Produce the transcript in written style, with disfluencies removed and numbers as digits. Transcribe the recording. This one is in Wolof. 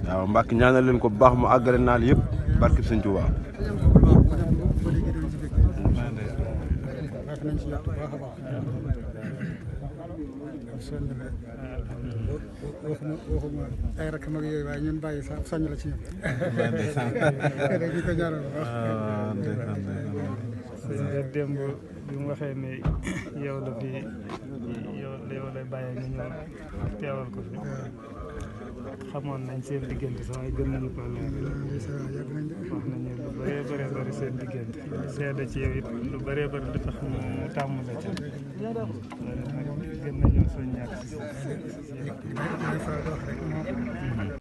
waaw Mbacke ñaanal leen ko bu baax mu àggale naal yëpp barke Sëñ Tuubaa. waxuma ay rakk mag yooyu waaye ñun bàyyi sax soññ la ci ñoom. di ko ñaanal bu baax. démb bi mu waxee ne yow la fi yow lay bàyyee nga ñëw teewal ko fi. xamoon nañ seen diggante sax waaye gën nañu ko leer. wax nañu lu bëree bëri seen diggante. seede ci yow it lu bëree bëri dafa xam ne tàmm la ci. loolu nag gën nañu soññaat si